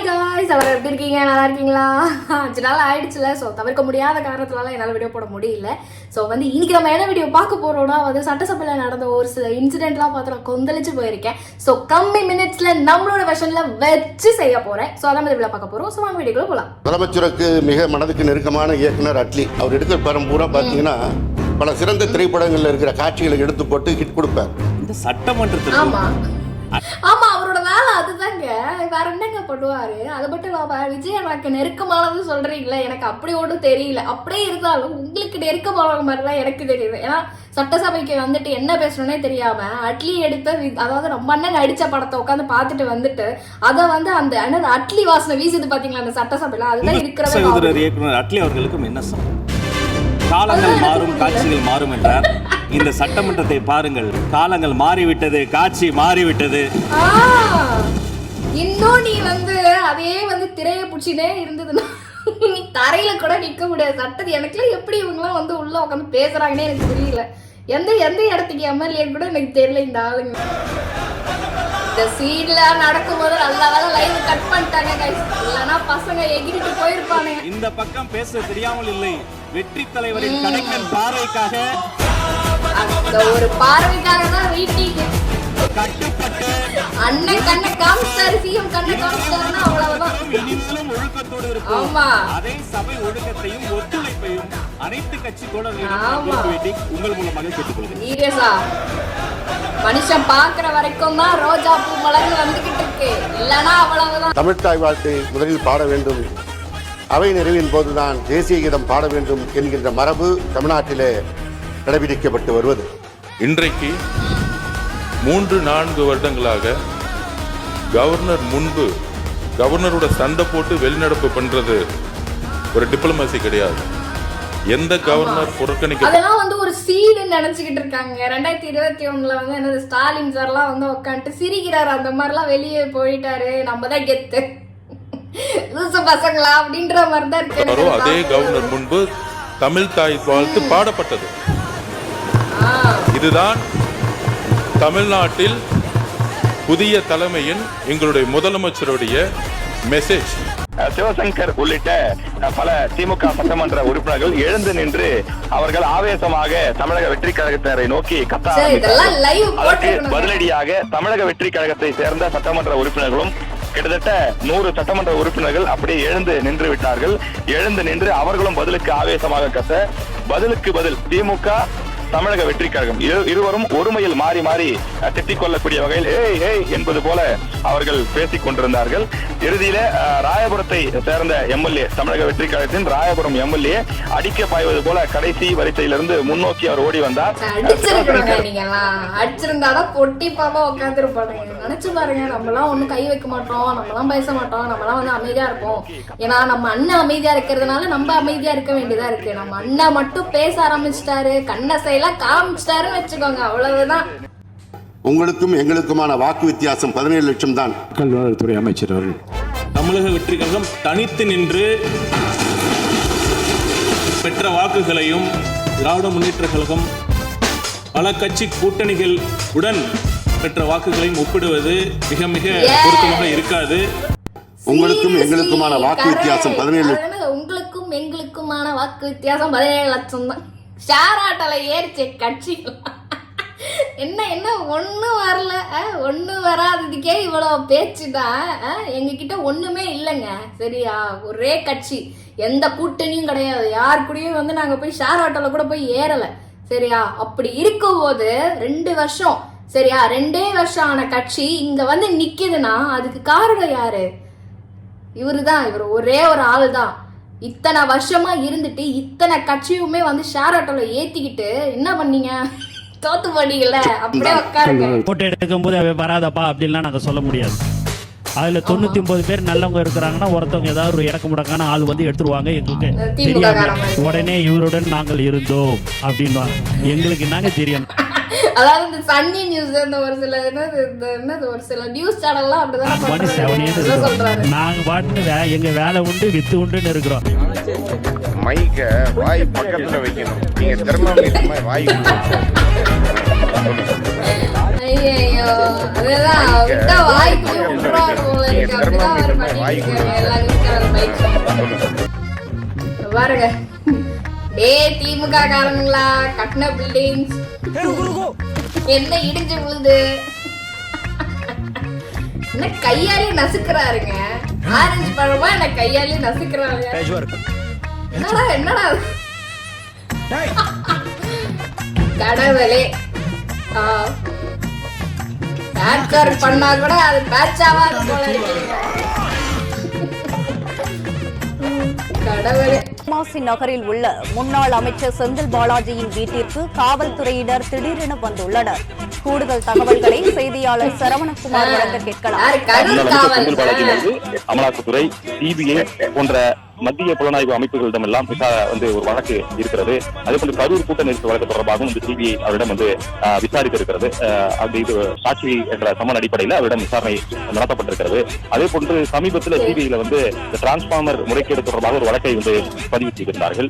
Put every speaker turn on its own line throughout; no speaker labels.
guys, எல்லாரும் எப்படி இருக்கீங்க? நல்லா இருக்கீங்களா? 5 நாள் ஆயிடுச்சுல. ஸோ தவிர்க்க முடியாத காரணத்தினால என்னால் வீடியோ போட முடியல. ஸோ இன்னைக்கு நம்ம என்ன வீடியோ பார்க்க போறோம்னா சட்டசபையில் நடந்த ஒரு சில இன்சிடென்ட்லாம் பார்த்து நான் கொந்தளிச்சு போயிருக்கேன். ஸோ கம்மி மினிட்ஸ்ல நம்மளோட வெர்ஷன்ல வச்சு செய்ய போறேன். ஸோ அதான் வீடியோ பார்க்க போறோம். ஸோ வாங்க வீடியோக்குள்ள போகலாம்.
முதலமைச்சருக்கு மிக மனதுக்கு நெருக்கமான இயக்குனர் அட்லி அவர் எடுக்கிற படம் பூரா பார்த்தீங்கன்னா பல சிறந்த திரைப்படங்கள்ல இருக்கிற காட்சிகளை எடுத்து போட்டு ஹிட் கொடுப்பார்.
இந்த சட்டமன்றத்தில்
ஆமா, அவரோட வேலை அதுதாங்க. வேற என்னங்க பண்ணுவாரு? அது மட்டும் இல்லாம விஜய் எனக்கு நெருக்கமானது சொல்றீங்களே, எனக்கு அப்படி ஒன்றும் தெரியல. அப்படியே இருந்தாலும் உங்களுக்கு நெருக்கமான மாதிரிதான் எனக்கு தெரியுது. ஏன்னா சட்டசபைக்கு வந்துட்டு என்ன பேசணும்னே தெரியாம அட்லி எடுத்த அதாவது ரொம்ப அண்ணன் நடிச்ச படத்தை உட்காந்து பார்த்துட்டு வந்துட்டு அதை அந்த அட்லி வாசனை வீசுது பாத்தீங்களா அந்த சட்டசபையில. அதுதான் இருக்கிற
அட்லி அவர்களுக்கும் என்ன காலங்கள் மாறும் காட்சிகள் மாறும் என்றார். இந்த சட்டமன்றத்தை பாருங்கள், காலங்கள் மாறிவிட்டது, காட்சி மாறிவிட்டது.
இன்னும் நீ அதே திரைய புடிச்சினே இருந்ததுன்னா நீ தரையில கூட நிக்க முடியாது. சட்டது எனக்குலாம் எப்படி இவங்கெல்லாம் உள்ள உட்காந்து பேசுறாங்கன்னே எனக்கு தெரியல. எந்த இடத்துக்கு எம்எல்ஏ கூட எனக்கு தெரியல இந்த ஆளுங்க. இந்த சீன்ல நடக்கும் போது நல்ல லைவ் கட் பண்ணிட்டாங்க கைஸ். இல்லனா பசங்க எகிரிட்டு போயிருப்பாங்க.
இந்த பக்கம் பேச தெரியாமல் இல்லை. வெற்றி தலைவரின் கடைக்கன் பார்வைக்காக
அந்த ஒரு பார்வைக்காக தான் ரீட்டிங்
கட்டுப்பட்டு
அண்ணன் கண்ணை காமிச்சாரு. சிஎம் கண்ணை காமிச்சாருன்னா அவ்வளவுதான்.
இனிமேலும் ஒழுக்கத்தோடு இருக்கும்.
ஆமா,
அதே சபை ஒழுக்கத்தையும் ஒத்துழைப்பையும் அனைத்து கட்சி தோழர்களும் உங்கள் மூலமாக கேட்டுக்கொள்கிறேன்.
சீரியஸா மனுஷன் பாக்குற வரைக்கும் தான் ரோஜா பூ மலர்ந்து வந்துகிட்டு இருக்கு. இல்லனா அவ்வளவுதான்.
தமிழ் தாய் வாழ்த்தை முதலில் பாட வேண்டும், அவை நிறைவின் போதுதான் தேசிய கீதம் பாட வேண்டும் என்கின்ற மரபு தமிழ்நாட்டிலே கடைபிடிக்கப்பட்டு வருவது.
இன்றைக்கு 3-4 வருடங்களாக கவர்னர் முன்பு கவர்னரோட சண்டை போட்டு வெளிநடப்பு பண்றது ஒரு டிப்ளமசி கிடையாது. எந்த கவர்னர் புறக்கணிக்க
அதெல்லாம் ஒரு சீன் நினைச்சுக்கிட்டு இருக்காங்க. 2021ல என்னது ஸ்டாலின் சார்லாம் உட்காந்துட்டு சிரிக்கிறாரு. அந்த மாதிரிலாம் வெளியே போயிட்டாரு. நம்ம தான் கெத்து லூசு பசங்களா அப்படின்ற மாதிரி தான் இருக்கு.
அதே கவர்னர் முன்பு தமிழ் தாய் வாழ்த்து பாடப்பட்டது. இதுதான் தமிழ்நாட்டில் புதிய தலைமையின் எங்களுடைய முதலமைச்சருடைய மெசேஜ்.
சிவசங்கர் உள்ளிட்ட பல திமுக சட்டமன்ற உறுப்பினர்கள் எழுந்து நின்று அவர்கள் ஆவேசமாக தமிழக வெற்றி கழகத்தினரை நோக்கி கத்த அதற்கு பதிலடியாக தமிழக வெற்றி கழகத்தை சேர்ந்த சட்டமன்ற உறுப்பினர்களும் கிட்டத்தட்ட 100 சட்டமன்ற உறுப்பினர்கள் அப்படியே எழுந்து நின்று விட்டார்கள். எழுந்து நின்று அவர்களும் பதிலுக்கு ஆவேசமாக கத்த, பதிலுக்கு பதில் திமுக தமிழக வெற்றி கழகம் இருவரும் ஒருமையில் மாறி மாறி திட்டிக் கொள்ளக்கூடிய வகையில் ஏய் ஏய் என்பது போல அவர்கள் பேசிக் கொண்டிருந்தார்கள். இறுதியில ராயபுரத்தை சேர்ந்த எம்எல்ஏ, தமிழக வெற்றி கழகத்தின் ராயபுரம் எம்எல்ஏ அடிக்க பாய்வது போல கடைசி வரிசையிலிருந்து முன்னோக்கி அவர் ஓடி வந்தார்.
அடிச்சிருந்தாதான் பொட்டி பாப்பா உட்காந்துருப்பாங்க. நினைச்சு பாருங்க, நம்மளாம் ஒண்ணும் கை வைக்க மாட்டோம், நம்மளாம் பேச மாட்டோம், நம்மளாம் அமைதியா இருப்போம். ஏன்னா நம்ம அண்ணன் அமைதியா இருக்கிறதுனால நம்ம அமைதியா இருக்க வேண்டியதா இருக்கு. நம்ம அண்ணன் மட்டும் பேச ஆரம்பிச்சிட்டாரு, கண்ணை செயலா காமிச்சிட்டாருன்னு வச்சுக்கோங்க, அவ்வளவுதான்.
உங்களுக்கும் எங்களுக்குமான வாக்கு வித்தியாசம் 17 லட்சம் தான்.
துறை அமைச்சர் அவர்கள் தமிழக வெற்றி கழகம் தனித்து நின்று பெற்ற வாக்குகளையும் திராவிட முன்னேற்ற கழகம் பல கட்சி கூட்டணிகள் உடன் பெற்ற வாக்குகளையும் ஒப்பிடுவது மிக மிக பொருத்தமாக இருக்காது.
உங்களுக்கும் எங்களுக்குமான வாக்கு வித்தியாசம் 17 லட்சம்.
உங்களுக்கும் எங்களுக்குமான வாக்கு வித்தியாசம் 17 லட்சம் தான். ஷேர் ஆட்டோல ஏறிச்சே கட்சிகள் என்ன ஒன்னும் வரல, ஒன்னும் வராததுக்கே இவ்வளவு பேச்சுதான். எங்க கிட்ட ஒண்ணுமே இல்லைங்க, சரியா? ஒரே கட்சி, எந்த கூட்டணியும் கிடையாது. யார் கூடயும் நாங்க போய் ஷேர் ஆட்டோல கூட போய் ஏறல, சரியா? அப்படி இருக்கும் போது 2 வருஷம், சரியா, 2 வருஷம் ஆன கட்சி இங்க நிக்குதுன்னா அதுக்கு காரணம் யாரு? இவருதான். இவர் ஒரே ஒரு ஆள் தான். இத்தனை வருஷமா இருந்துட்டு இத்தனை கட்சியுமே ஷேர் ஆட்டோல ஏத்திக்கிட்டு என்ன பண்ணீங்க? தோத்து போனீங்கல்ல, அப்படியே உட்காருங்க.
போட்டோ எடுக்கும் போது வராதப்பா அப்படின்லாம் நாங்க சொல்ல முடியாது. அதுல 99 பேர் நல்லவங்க இருக்கிறாங்கன்னா ஒருத்தவங்க ஏதாவது ஒரு இறக்க முடக்கான ஆள் எடுத்துருவாங்க. எங்களுக்கு தெரியாம உடனே இவருடன் நாங்கள் இருந்தோம் அப்படின்னு எங்களுக்கு என்னங்க தெரியும்.
அதாவது இந்த சன்னி நியூஸ் ஒரு சில ஒரு சில நியூஸ் சேனல்லாம் அப்படிதான் சொல்றாங்க.
நாங்க பாட்டு எங்க வேலை உண்டு வித்து உண்டுன்னு இருக்கிறோம்.
மைக்க வாய் பக்கத்துல வைக்கணும். நீங்க தெர்மாமீட்டர் வாய்
ஐயோ அதுதான் விட்டா வாய்க்குள்ளே விட்டுருவாங்க போல இருக்கு. அப்படிதான் அவர் பண்ணிட்டு இருக்காரு எல்லா நியூஸ்காரர் பைக். பாருங்க திமுக காரங்களா கட்டின பில்டிங்ஸ் என்ன இடிஞ்சு விழுது. என்ன கையாலே நசுக்கிறாருங்க. ஆரஞ்சு பழமா என்ன கையாலே நசுக்கிறாங்க. என்னடா என்னடா கடவுளே. பேட்ச் பண்ணா கூட அது பேட்சாவா போல இருக்கு. கடவுளே.
மாசி நகரில் உள்ள முன்னாள் அமைச்சர் செந்தில் பாலாஜியின் வீட்டிற்கு காவல்துறையினர் திடீரென வந்துள்ளனர். கூடுதல் தகவல்களை செய்தியாளர் சரவணகுமார் வழங்க கேட்கலாம்.
செந்தில் பாலாஜி அமலாக்கத்துறை, சிபிஐ போன்ற மத்திய புலனாய்வு அமைப்புகளிடம் எல்லாம் வந்து ஒரு வழக்கு இருக்கிறது. அதே போல கரூர் கூட்ட நெரிசல் வழக்கு தொடர்பாகவும் இந்த சிபிஐ அவரிடம் வந்து விசாரிக்க இருக்கிறது. அது இது சாட்சி என்ற சம்மன் அடிப்படையில் அவரிடம் விசாரணை நடத்தப்பட்டிருக்கிறது. அதே போன்று சமீபத்தில் சிபிஐல வந்து டிரான்ஸ்பார்மர் முறைகேடு தொடர்பாக ஒரு வழக்கை வந்து பதிவு செய்திருந்தார்கள்.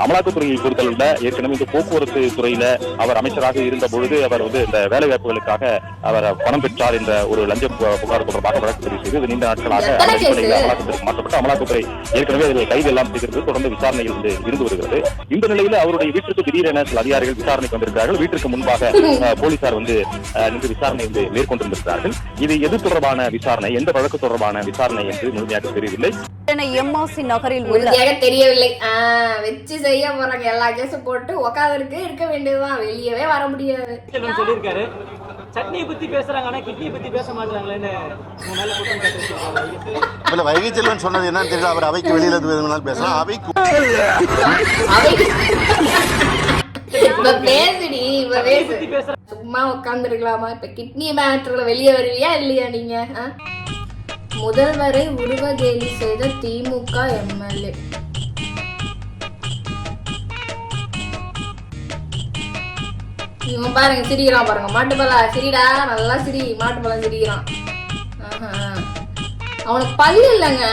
அமலாக்கத்துறையை பொறுத்தளவில் ஏற்கனவே இந்த போக்குவரத்து துறையில அவர் அமைச்சராக இருந்த பொழுது அவர் வந்து இந்த வேலை வாய்ப்புகளுக்காக அவர் பணம் பெற்றார் என்ற ஒரு லஞ்ச புகார் தொடர்பாக வழக்கு பதிவு செய்து நீண்ட நாட்களாக அமலாக்கத்துறைக்கு மாற்றப்பட்டு அமலாக்கத்துறை ஏற்கனவே கைது எல்லாம் செய்திருக்கிறது. தொடர்ந்து விசாரணையில் இருந்து வருகிறது. இந்த நிலையில் அவருடைய வீட்டிற்கு திடீரென சில அதிகாரிகள் விசாரணைக்கு வந்திருக்கிறார்கள். வீட்டிற்கு முன்பாக போலீசார் வந்து நின்று விசாரணை மேற்கொண்டிருக்கிறார்கள். இது எது தொடர்பான விசாரணை, எந்த வழக்கு தொடர்பான விசாரணை என்று முழுமையாக தெரியவில்லை.
எம்ஆர்சி நகரில் உள்ள
தெரியவில்லை. வச்சு செய்ய போறாங்க. எல்லா கேஸும் போட்டு உட்காந்துருக்கு இருக்க வேண்டியதுதான். வெளியவே வர முடியாது.
சொல்லியிருக்காரு சட்னியை பத்தி பேசுறாங்க, ஆனா கிட்னியை பத்தி பேச மாட்டாங்களேன்னு
வைகை செல்வன் சொன்னது என்னன்னு தெரியல. அவர் அவைக்கு வெளியில பேசலாம். அவைக்கு
சும்மா உட்கார்ந்து இருக்கலாமா? இப்ப கிட்னி மேட்டர்ல வெளியே வருவியா இல்லையா நீங்க? முதல்வரை உருவகேலி செய்த திமுக எம்எல்ஏ. இவன் பாருங்க சிரிக்கிறான் பாருங்க. மாட்டுப்பழம் சிரிடா, நல்லா சிரி. மாட்டுப்பழம் சிரிக்கிறான். அவனுக்கு பல்லு இல்லைங்க,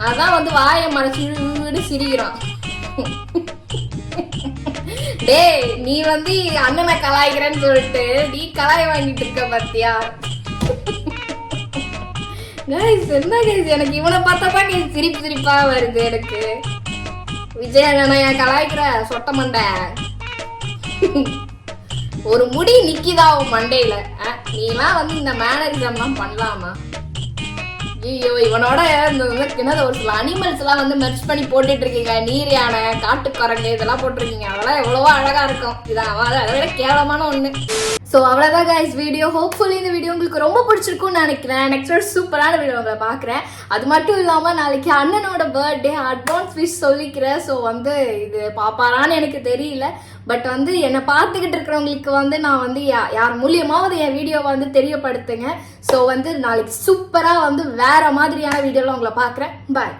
அதான் வந்து வாயை மறைச்சு சிரிக்கிறான். டேய் நீ வந்து அண்ணனை கலாய்க்கிறேன்னு சொல்லிட்டு நீ கலாய் வாங்கிட்டு இருக்க பாத்தியா? என்ன கைஸ், எனக்கு இவனை பார்த்தாதான் கைஸ் சிரிப்பா வருது எனக்கு. விஜய் அண்ணா கலாய்க்கிற சொட்ட மண்டை. ஒரு முடி நிக்கிதா உன் மண்டையில. நீலாம் வந்து இந்த மேனரிசம் எல்லாம் பண்ணலாமா? ஐயோ இவனோட என்னது ஒரு சில அனிமல்ஸ் எல்லாம் வந்து மெர்ஜ் பண்ணி போட்டுட்டு இருக்கீங்க. நீர் யானை, காட்டுக்குரங்கு இதெல்லாம் போட்டிருக்கீங்க. அதெல்லாம் எவ்வளவோ அழகா இருக்கும். இதான் அதை விட கேவலமான ஒண்ணு. ஸோ அவ்வளோதான் கைஸ் வீடியோ. ஹோப்ஃபுல்லி இந்த வீடியோ உங்களுக்கு ரொம்ப பிடிச்சிருக்கும்னு நினைக்கிறேன். நெக்ஸ்ட் ஒரு சூப்பரான வீடியோ உங்களை பார்க்குறேன். அது மட்டும் இல்லாமல் நாளைக்கு அண்ணனோட பர்த்டே, அட்வான்ஸ் விஷ் சொல்லிக்கிறேன். ஸோ வந்து இது பாப்பாரான்னு எனக்கு தெரியல. பட் வந்து என்னை பார்த்துக்கிட்டு இருக்கிறவங்களுக்கு வந்து நான் வந்து யார் மூலியமாவது என் வீடியோவை வந்து தெரியப்படுத்துங்க. ஸோ வந்து நாளைக்கு சூப்பராக வந்து வேற மாதிரியான வீடியோவில் உங்களை பார்க்குறேன். பாய்.